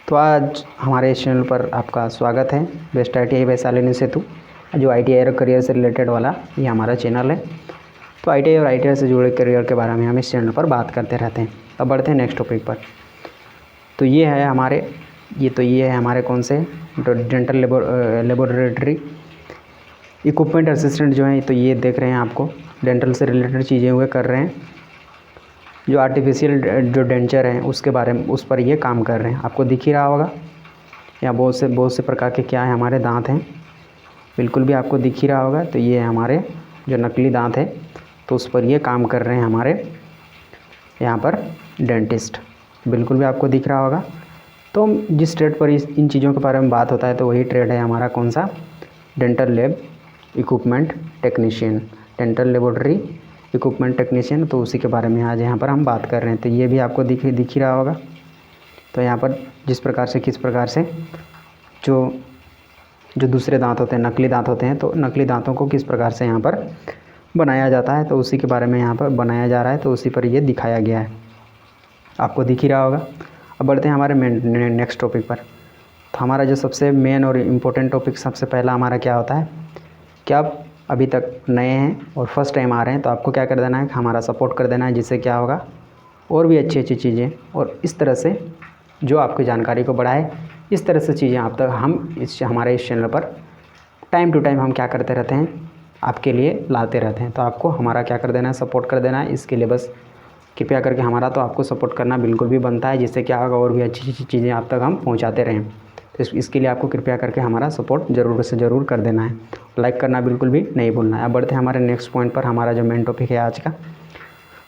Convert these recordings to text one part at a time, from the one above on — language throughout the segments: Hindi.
तो आज हमारे इस चैनल पर आपका स्वागत है। बेस्ट ITI वैशाली सेतु, जो ITI और करियर से रिलेटेड वाला ये हमारा चैनल है। तो ITI और ITI से जुड़े करियर के बारे में हम इस चैनल पर बात करते रहते हैं। अब बढ़ते हैं नेक्स्ट टॉपिक पर। तो ये है हमारे कौन से डेंटल लेबोरेटरी इक्विपमेंट असिस्टेंट जो है। तो ये देख रहे हैं, आपको डेंटल से रिलेटेड चीज़ें हुए कर रहे हैं, जो आर्टिफिशियल जो डेंचर हैं उसके बारे में, उस पर ये काम कर रहे हैं। आपको दिख ही रहा होगा यहाँ बहुत से प्रकार के क्या है हमारे दांत हैं, बिल्कुल भी आपको दिख ही रहा होगा। तो ये हमारे जो नकली दांत है, तो उस पर ये काम कर रहे हैं हमारे यहाँ पर डेंटिस्ट, बिल्कुल भी आपको दिख रहा होगा। तो जिस ट्रेड पर इन चीज़ों के बारे में बात होता है, तो वही ट्रेड है हमारा कौन सा, dental lab equipment technician, dental laboratory equipment technician. तो उसी के बारे में आज यहाँ पर हम बात कर रहे हैं। तो ये भी आपको दिख ही रहा होगा। तो यहाँ पर किस प्रकार से जो दूसरे दांत होते हैं, नकली दांत होते हैं, तो नकली दांतों को किस प्रकार से यहाँ पर बनाया जाता है, तो उसी के बारे में यहाँ पर बनाया जा रहा है। तो उसी पर ये दिखाया गया है, आपको दिख ही रहा होगा। अब बढ़ते हैं हमारे नेक्स्ट टॉपिक पर। तो हमारा जो सबसे मेन और इम्पोर्टेंट टॉपिक सबसे पहला हमारा क्या होता है कि आप अभी तक नए हैं और फर्स्ट टाइम आ रहे हैं, तो आपको क्या कर देना है, हमारा सपोर्ट कर देना है, जिससे क्या होगा और भी अच्छी चीज़ें और इस तरह से जो आपकी जानकारी को बढ़ाए, इस तरह से चीज़ें आप तक हमारे इस चैनल पर टाइम टू टाइम हम क्या करते रहते हैं, आपके लिए लाते रहते हैं। तो आपको हमारा क्या कर देना है, सपोर्ट कर देना है। इसके लिए बस कृपया करके हमारा तो आपको सपोर्ट करना बिल्कुल भी बनता है, जिससे क्या होगा और भी अच्छी चीज़ें आप तक हम पहुँचाते रहें। तो इसके लिए आपको कृपया करके हमारा सपोर्ट ज़रूर से ज़रूर कर देना है, लाइक करना बिल्कुल भी नहीं भूलना है। अब बढ़ते हैं हमारे नेक्स्ट पॉइंट पर। हमारा जो मेन टॉपिक है आज का,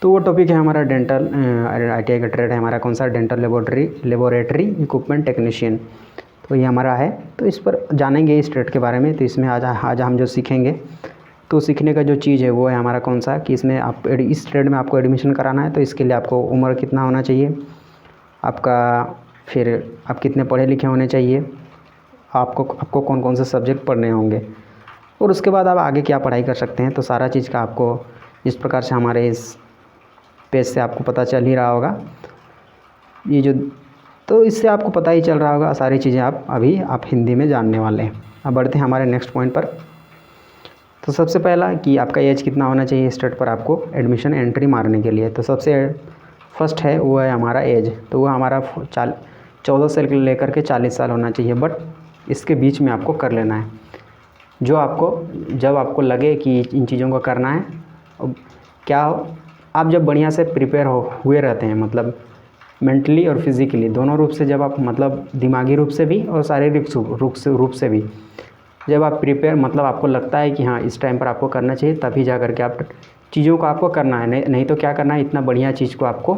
तो वो टॉपिक है हमारा डेंटल ITI का ट्रेड है हमारा कौन सा, डेंटल लेबोरेटरी इक्विपमेंट टेक्नीशियन। तो ये हमारा है, तो इस पर जानेंगे इस ट्रेड के बारे में। तो इसमें आज हम जो सीखेंगे, तो सीखने का जो चीज़ है वो है हमारा कौन सा, कि इसमें आप इस ट्रेड में आपको एडमिशन कराना है। तो इसके लिए आपको उम्र कितना होना चाहिए आपका, फिर आप कितने पढ़े लिखे होने चाहिए, आपको कौन कौन से सब्जेक्ट पढ़ने होंगे, और उसके बाद आप आगे क्या पढ़ाई कर सकते हैं। तो सारा चीज़ का आपको इस प्रकार से हमारे इस पेज से आपको पता चल ही रहा होगा। तो इससे आपको पता ही चल रहा होगा, सारी चीज़ें आप हिंदी में जानने वाले हैं। अब बढ़ते हैं हमारे नेक्स्ट पॉइंट पर। तो सबसे पहला कि आपका एज कितना होना चाहिए इस ट्रेड पर आपको एडमिशन एंट्री मारने के लिए। तो सबसे फर्स्ट है वो है हमारा एज। तो वो हमारा 14 से लेकर के 40 साल होना चाहिए, बट इसके बीच में आपको कर लेना है। जब आपको लगे कि इन चीज़ों को करना है, आप जब बढ़िया से प्रिपेयर हुए रहते हैं, मतलब मेंटली और फिज़िकली दोनों रूप से, जब आप मतलब दिमागी रूप से भी और शारीरिक रूप से भी जब आप प्रिपेयर, मतलब आपको लगता है कि हाँ इस टाइम पर आपको करना चाहिए, तभी जा करके आप चीज़ों को आपको करना है। नहीं तो क्या करना है, इतना बढ़िया चीज़ को आपको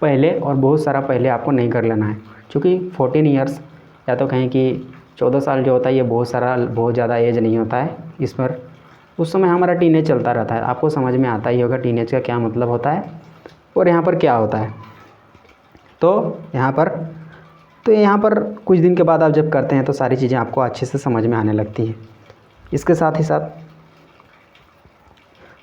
पहले और बहुत सारा पहले आपको नहीं कर लेना है। क्योंकि 14 ईयर्स या तो कहें कि 14 साल जो होता है, ये बहुत ज़्यादा एज नहीं होता है। इस पर उस समय हमारा टीनेज चलता रहता है, आपको समझ में आता ही होगा टीनेज का क्या मतलब होता है और यहाँ पर क्या होता है। तो यहाँ पर कुछ दिन के बाद आप जब करते हैं, तो सारी चीज़ें आपको अच्छे से समझ में आने लगती है। इसके साथ ही साथ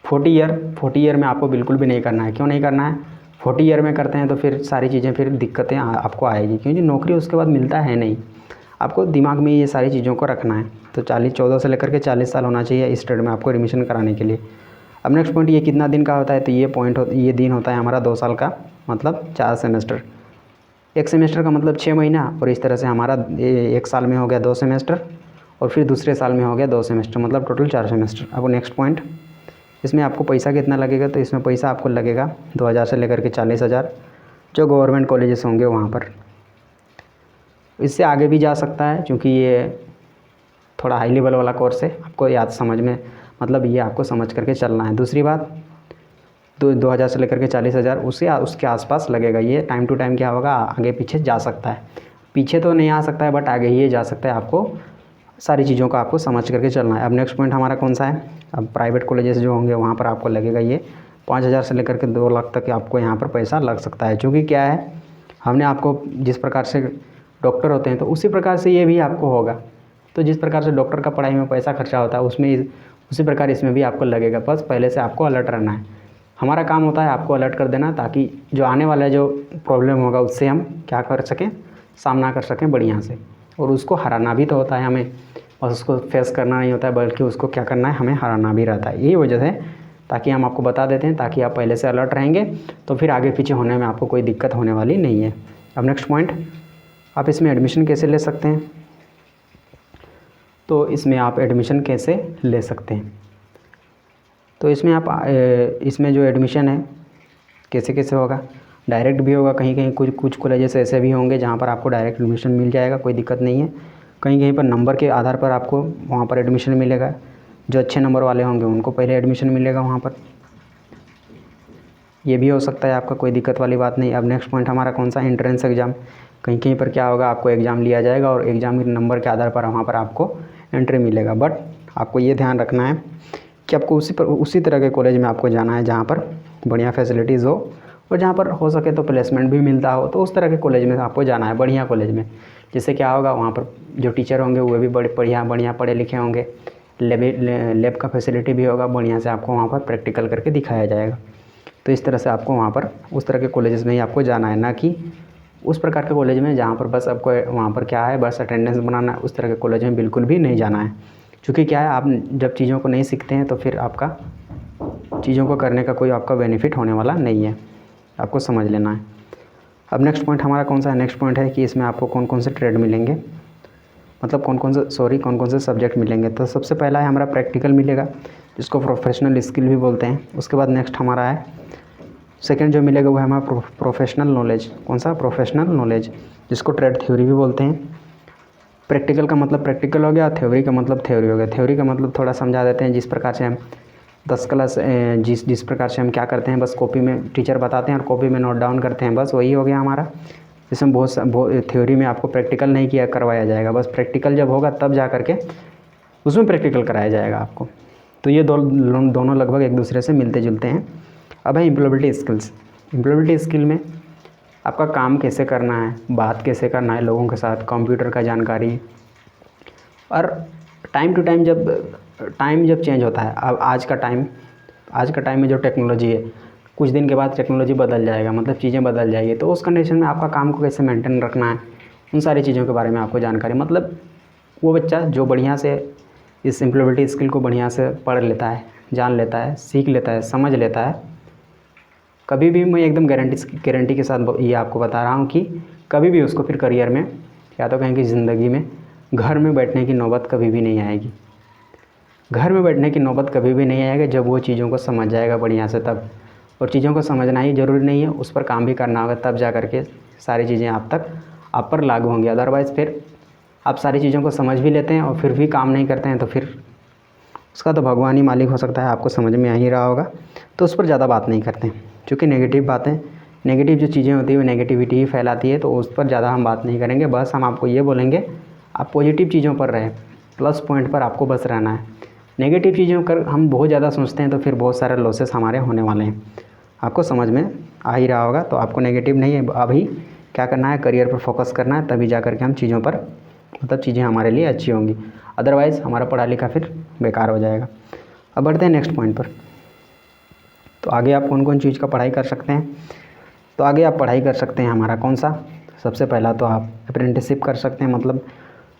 40 ईयर में आपको बिल्कुल भी नहीं करना है। क्यों नहीं करना है, 40 ईयर में करते हैं तो फिर सारी चीज़ें, फिर दिक्कतें आपको आएगी, क्योंकि नौकरी उसके बाद मिलता है नहीं। आपको दिमाग में ये सारी चीज़ों को रखना है। तो 14 से लेकर के 40 साल होना चाहिए इस ट्रेड में आपको एडमिशन कराने के लिए। अब नेक्स्ट पॉइंट, ये कितना दिन का होता है। तो ये दिन होता है हमारा 2 साल का, मतलब 4 सेमेस्टर। एक सेमेस्टर का मतलब 6 महीना, और इस तरह से हमारा एक साल में हो गया 2 सेमेस्टर, और फिर दूसरे साल में हो गया 2 सेमेस्टर, मतलब टोटल 4 सेमेस्टर। अब नेक्स्ट पॉइंट, इसमें आपको पैसा कितना लगेगा। तो इसमें पैसा आपको लगेगा 2000 से लेकर के 40,000, जो गवर्नमेंट कॉलेजेस होंगे वहाँ पर। इससे आगे भी जा सकता है, क्योंकि ये थोड़ा हाई लेवल वाला कोर्स है, आपको याद समझ में, मतलब ये आपको समझ करके चलना है। दूसरी बात, 2000 से लेकर के 40,000 उसके आसपास लगेगा। ये टाइम टू टाइम क्या होगा, आगे पीछे जा सकता है, पीछे तो नहीं आ सकता है, बट आगे ही जा सकता है। आपको सारी चीज़ों का आपको समझ करके चलना है। अब नेक्स्ट पॉइंट हमारा कौन सा है, अब प्राइवेट कॉलेजेस जो होंगे वहाँ पर आपको लगेगा ये 5,000 से लेकर के 2 लाख तक आपको यहाँ पर पैसा लग सकता है। क्योंकि क्या है, हमने आपको जिस प्रकार से डॉक्टर होते हैं, तो उसी प्रकार से ये भी आपको होगा। तो जिस प्रकार से डॉक्टर का पढ़ाई में पैसा खर्चा होता है, उसमें उसी प्रकार इसमें भी आपको लगेगा। बस पहले से आपको अलर्ट रहना है। हमारा काम होता है आपको अलर्ट कर देना, ताकि जो आने वाला जो प्रॉब्लम होगा उससे हम क्या कर सकें, सामना कर सकें बढ़िया से। और उसको हराना भी तो होता है हमें, बस उसको फेस करना नहीं होता है, बल्कि उसको क्या करना है, हमें हराना भी रहता है। यही वजह है, ताकि हम आपको बता देते हैं, ताकि आप पहले से अलर्ट रहेंगे, तो फिर आगे पीछे होने में आपको कोई दिक्कत होने वाली नहीं है। अब नेक्स्ट पॉइंट, आप इसमें एडमिशन कैसे ले सकते हैं। तो इसमें आप एडमिशन कैसे ले सकते हैं, तो इसमें आप इसमें जो एडमिशन है कैसे कैसे होगा, डायरेक्ट भी होगा, कहीं कहीं कुछ कॉलेजेस ऐसे भी होंगे जहाँ पर आपको डायरेक्ट एडमिशन मिल जाएगा, कोई दिक्कत नहीं है। कहीं कहीं पर नंबर के आधार पर आपको वहाँ पर एडमिशन मिलेगा, जो अच्छे नंबर वाले होंगे उनको पहले एडमिशन मिलेगा वहाँ पर, ये भी हो सकता है आपका, कोई दिक्कत वाली बात नहीं। अब नेक्स्ट पॉइंट हमारा कौन सा, एंट्रेंस एग्ज़ाम। कहीं कहीं पर क्या होगा, आपको एग्ज़ाम लिया जाएगा और एग्ज़ाम के नंबर के आधार पर वहाँ पर आपको एंट्री मिलेगा। बट आपको ये ध्यान रखना है कि आपको उसी तरह के कॉलेज में आपको जाना है जहाँ पर बढ़िया फैसिलिटीज़ हो, और जहाँ पर हो सके तो प्लेसमेंट भी मिलता हो, तो उस तरह के कॉलेज में आपको जाना है, बढ़िया कॉलेज में। जिससे क्या होगा, वहाँ पर जो टीचर होंगे वो भी बड़े बढ़िया पढ़े लिखे होंगे, लैब का फैसिलिटी भी होगा, बढ़िया से आपको वहाँ पर प्रैक्टिकल करके दिखाया जाएगा। तो इस तरह से आपको वहाँ पर उस तरह के कॉलेजेस में ही आपको जाना है, ना कि उस प्रकार के कॉलेज में जहाँ पर बस आपको वहाँ पर क्या है, बस अटेंडेंस बनाना है। उस तरह के कॉलेज में बिल्कुल भी नहीं जाना है, क्योंकि क्या है, आप जब चीज़ों को नहीं सीखते हैं तो फिर आपका चीज़ों को करने का कोई आपका बेनिफिट होने वाला नहीं है, आपको समझ लेना है। अब नेक्स्ट पॉइंट हमारा कौन सा है, नेक्स्ट पॉइंट है कि इसमें आपको कौन कौन से ट्रेड मिलेंगे, मतलब कौन कौन से सब्जेक्ट मिलेंगे। तो सबसे पहला है हमारा प्रैक्टिकल मिलेगा, जिसको प्रोफेशनल स्किल भी बोलते हैं। उसके बाद नेक्स्ट हमारा है सेकंड जो मिलेगा वो है हमारा प्रोफेशनल नॉलेज। कौन सा, प्रोफेशनल नॉलेज, जिसको ट्रेड थ्योरी भी बोलते हैं। प्रैक्टिकल का मतलब प्रैक्टिकल हो गया, थ्योरी का मतलब थ्योरी हो गया। थ्योरी का मतलब थोड़ा समझा देते हैं, जिस प्रकार से हम 10 क्लास जिस प्रकार से हम क्या करते हैं, बस कॉपी में टीचर बताते हैं और कॉपी में नोट डाउन करते हैं, बस वही हो गया हमारा। इसमें बहुत थ्योरी में आपको प्रैक्टिकल नहीं किया करवाया जाएगा, बस प्रैक्टिकल जब होगा तब जा करके उसमें प्रैक्टिकल कराया जाएगा आपको। तो ये दोनों लगभग एक दूसरे से मिलते जुलते हैं। अब है एम्प्लॉयबिलिटी स्किल्स। एम्प्लॉयबिलिटी स्किल में आपका काम कैसे करना है, बात कैसे करना है लोगों के साथ, कंप्यूटर का जानकारी, और टाइम टू टाइम जब चेंज होता है। अब आज का टाइम में जो टेक्नोलॉजी है, कुछ दिन के बाद टेक्नोलॉजी बदल जाएगा, मतलब चीज़ें बदल जाएगी। तो उस कंडीशन में आपका काम को कैसे मेंटेन रखना है, उन सारी चीज़ों के बारे में आपको जानकारी, मतलब वो बच्चा जो बढ़िया से इस एम्प्लॉयबिलिटी स्किल को बढ़िया से पढ़ लेता है, जान लेता है, सीख लेता है, समझ लेता है, कभी भी मैं एकदम गारंटी के साथ ये आपको बता रहा हूँ कि कभी भी उसको फिर करियर में या तो कहें कि ज़िंदगी में घर में बैठने की नौबत कभी भी नहीं आएगी। घर में बैठने की नौबत कभी भी नहीं आएगा जब वो चीज़ों को समझ जाएगा बढ़िया से तब। और चीज़ों को समझना ही ज़रूरी नहीं है, उस पर काम भी करना होगा, तब जा कर के सारी चीज़ें आप पर लागू होंगी। अदरवाइज़ फिर आप सारी चीज़ों को समझ भी लेते हैं और फिर भी काम नहीं करते हैं, तो फिर उसका तो भगवान ही मालिक हो सकता है, आपको समझ में आ ही रहा होगा। तो उस पर ज़्यादा बात नहीं करते हैं, क्योंकि नेगेटिव जो चीज़ें होती है वो नेगेटिविटी ही फैलाती है, तो उस पर ज़्यादा हम बात नहीं करेंगे। बस हम आपको ये बोलेंगे, आप पॉजिटिव चीज़ों पर रहें, प्लस पॉइंट पर आपको बस रहना है। नेगेटिव चीज़ों कर हम बहुत ज़्यादा सोचते हैं तो फिर बहुत सारे लॉसेस हमारे होने वाले हैं, आपको समझ में आ ही रहा होगा। तो आपको नेगेटिव नहीं है, अभी क्या करना है, करियर पर फोकस करना है, तभी जा कर के हम चीज़ों पर, मतलब चीज़ें हमारे लिए अच्छी होंगी। अदरवाइज़ हमारा पढ़ा लिखा फिर बेकार हो जाएगा। अब बढ़ते हैं नेक्स्ट पॉइंट पर। तो आगे आप कौन कौन चीज़ का पढ़ाई कर सकते हैं, तो आगे आप पढ़ाई कर सकते हैं हमारा कौन सा, सबसे पहला तो आप अप्रेंटिसशिप कर सकते हैं, मतलब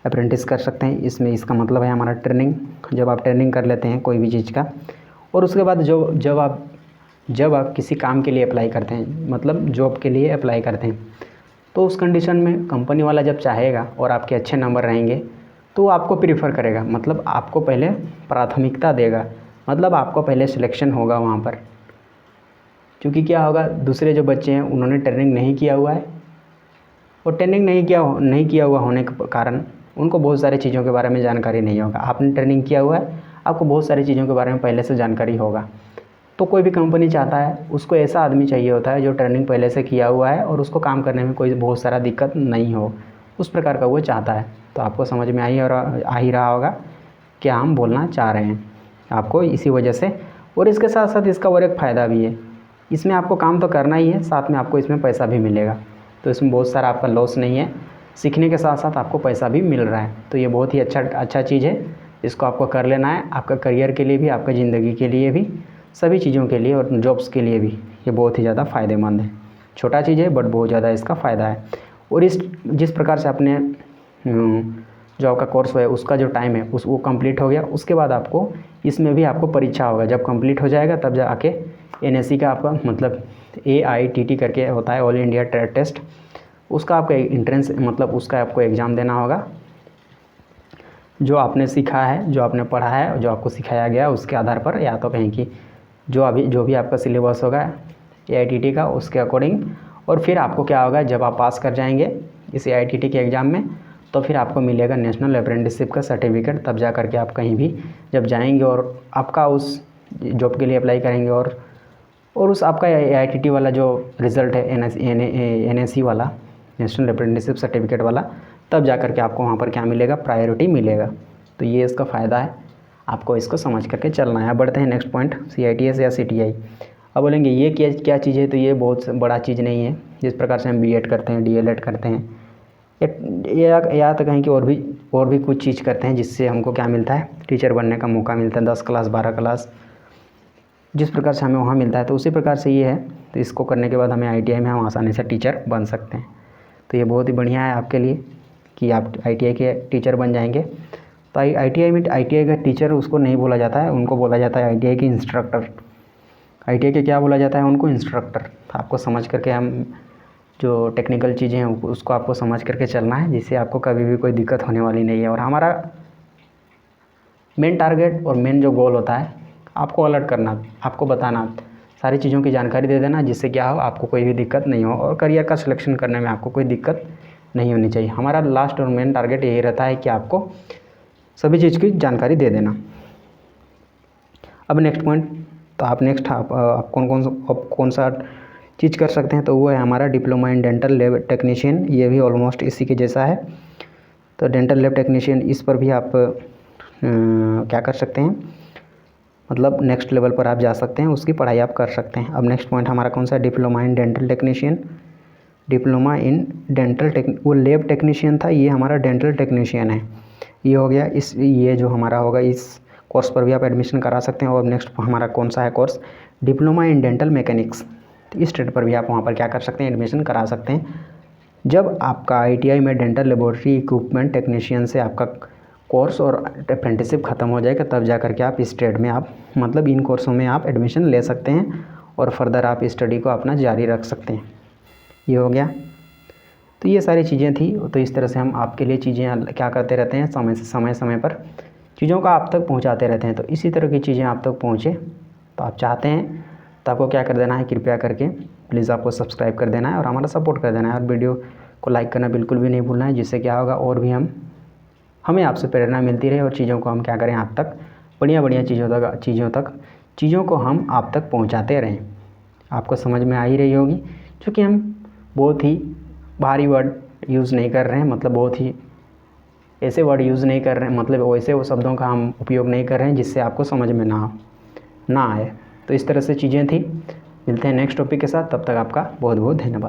अप्रेंटिस कर सकते हैं। इसमें इसका मतलब है हमारा ट्रेनिंग, जब आप ट्रेनिंग कर लेते हैं कोई भी चीज़ का, और उसके बाद जब आप किसी काम के लिए अप्लाई करते हैं, मतलब जॉब के लिए अप्लाई करते हैं, तो उस कंडीशन में कंपनी वाला जब चाहेगा और आपके अच्छे नंबर रहेंगे तो आपको प्रीफर करेगा, मतलब आपको पहले प्राथमिकता देगा, मतलब आपको पहले सिलेक्शन होगा वहाँ पर। क्योंकि क्या होगा, दूसरे जो बच्चे हैं उन्होंने ट्रेनिंग नहीं किया हुआ है, और ट्रेनिंग नहीं किया हुआ होने के कारण उनको बहुत सारी चीज़ों के बारे में जानकारी नहीं होगा। आपने ट्रेनिंग किया हुआ है, आपको बहुत सारी चीज़ों के बारे में पहले से जानकारी होगा। तो कोई भी कंपनी चाहता है, उसको ऐसा आदमी चाहिए होता है जो ट्रेनिंग पहले से किया हुआ है और उसको काम करने में कोई बहुत सारा दिक्कत नहीं हो, उस प्रकार का वो चाहता है। तो आपको समझ में आ ही रहा होगा क्या हम बोलना चाह रहे हैं आपको, इसी वजह से। और इसके साथ साथ इसका और एक फ़ायदा भी है, इसमें आपको काम तो करना ही है, साथ में आपको इसमें पैसा भी मिलेगा। तो इसमें बहुत सारा आपका लॉस नहीं है, सीखने के साथ साथ आपको पैसा भी मिल रहा है। तो ये बहुत ही अच्छा चीज़ है, इसको आपको कर लेना है, आपका करियर के लिए भी, आपका ज़िंदगी के लिए भी, सभी चीज़ों के लिए और जॉब्स के लिए भी ये बहुत ही ज़्यादा फ़ायदेमंद है। छोटा चीज़ है बट बहुत ज़्यादा इसका फ़ायदा है। और इस जिस प्रकार से आपने जो आपका कोर्स है उसका जो टाइम है वो कंप्लीट हो गया, उसके बाद आपको इसमें भी आपको परीक्षा होगा। जब कंप्लीट हो जाएगा तब जा आके NSE का आपका मतलब AITT करके होता है, ऑल इंडिया ट्रेड टेस्ट, उसका आपका एंट्रेंस मतलब उसका आपको एग्ज़ाम देना होगा। जो आपने सीखा है, जो आपने पढ़ा है, जो आपको सिखाया गया उसके आधार पर, या तो कहीं की जो भी आपका सिलेबस होगा AITT का उसके अकॉर्डिंग। और फिर आपको क्या होगा, जब आप पास कर जाएंगे इस AITT के एग्ज़ाम में तो फिर आपको मिलेगा नेशनल अप्रेंटिसशिप का सर्टिफिकेट। तब जा कर के आप कहीं भी जब जाएंगे और आपका उस जॉब के लिए अप्लाई करेंगे और उस आपका AITT वाला जो रिज़ल्ट है NSE वाला, नेशनल अप्रेंटिसशिप सर्टिफिकेट वाला, तब जा कर के आपको वहाँ पर क्या मिलेगा, प्रायोरिटी मिलेगा। तो ये इसका फ़ायदा है, आपको इसको समझ करके चलना है। अब बढ़ते हैं नेक्स्ट पॉइंट, CITS या CTI। अब बोलेंगे ये क्या चीज़ है, तो ये बहुत बड़ा चीज़ नहीं है। जिस प्रकार से हम B.Ed करते हैं, DLED करते हैं, या तो कहीं की और भी कुछ चीज़ करते हैं जिससे हमको क्या मिलता है, टीचर बनने का मौका मिलता है, 10 क्लास 12 क्लास जिस प्रकार से हमें वहाँ मिलता है, तो उसी प्रकार से ये है। तो इसको करने के बाद हमें ITI में हम आसानी से टीचर बन सकते हैं। तो ये बहुत ही बढ़िया है आपके लिए कि आप ITI के टीचर बन जाएंगे। तो ITI का टीचर उसको नहीं बोला जाता है, उनको बोला जाता है ITI के इंस्ट्रक्टर। ITI के क्या बोला जाता है उनको, इंस्ट्रक्टर। आपको समझ करके हम जो टेक्निकल चीज़ें हैं उसको आपको समझ करके चलना है, जिससे आपको कभी भी कोई दिक्कत होने वाली नहीं है। और हमारा मेन टारगेट और मेन जो गोल होता है, आपको अलर्ट करना, आपको बताना, सारी चीज़ों की जानकारी दे देना, जिससे क्या हो आपको कोई भी दिक्कत नहीं हो और करियर का सिलेक्शन करने में आपको कोई दिक्कत नहीं होनी चाहिए। हमारा लास्ट और मेन टारगेट यही रहता है कि आपको सभी चीज़ की जानकारी दे देना। अब नेक्स्ट पॉइंट, तो आप नेक्स्ट आप कौन सा चीज़ कर सकते हैं, तो वो है हमारा diploma in dental lab technician. ये भी ऑलमोस्ट इसी के जैसा है। तो डेंटल लैब टेक्नीशियन, इस पर भी आप क्या कर सकते हैं, मतलब नेक्स्ट लेवल पर आप जा सकते हैं, उसकी पढ़ाई आप कर सकते हैं। अब नेक्स्ट पॉइंट हमारा कौन सा, diploma in dental technician. Diploma in dental वो लैब टेक्नीशियन था, ये हमारा डेंटल टेक्नीशियन है, ये हो गया। ये जो हमारा होगा इस कोर्स पर भी आप एडमिशन करा सकते हैं। और नेक्स्ट हमारा कौन सा है course, diploma in dental mechanics. तो इस ट्रेड पर भी आप वहाँ पर क्या कर सकते हैं, एडमिशन करा सकते हैं। जब आपका ITI में डेंटल लेबोरेटरी इक्विपमेंट टेक्नीशियन से आपका कोर्स और अप्रेंटिसशिप ख़त्म हो जाएगा, तब जा कर के आप इस ट्रेड में आप मतलब इन कोर्सों में आप एडमिशन ले सकते हैं और फर्दर आप स्टडी को अपना जारी रख सकते हैं। ये हो गया। तो ये सारी चीज़ें थी। तो इस तरह से हम आपके लिए चीज़ें क्या करते रहते हैं, समय पर चीज़ों का आप तक पहुंचाते रहते हैं। तो इसी तरह की चीज़ें आप तक पहुंचे, तो आप चाहते हैं तो आपको क्या कर देना है, कृपया करके प्लीज़ आपको सब्सक्राइब कर देना है और हमारा सपोर्ट कर देना है, और वीडियो को लाइक करना बिल्कुल भी नहीं भूलना है, जिससे क्या होगा और भी हमें आपसे प्रेरणा मिलती रहे और चीज़ों को हम क्या करें, आप तक बढ़िया चीज़ों को हम आप तक पहुंचाते रहें। आपको समझ में आ ही रही होगी, क्योंकि हम बहुत ही भारी वर्ड यूज़ नहीं कर रहे हैं, मतलब बहुत ही ऐसे वर्ड यूज़ नहीं कर रहे हैं, मतलब वैसे वो शब्दों का हम उपयोग नहीं कर रहे हैं जिससे आपको समझ में ना आए। तो इस तरह से चीज़ें थी। मिलते हैं नेक्स्ट टॉपिक के साथ, तब तक आपका बहुत बहुत धन्यवाद।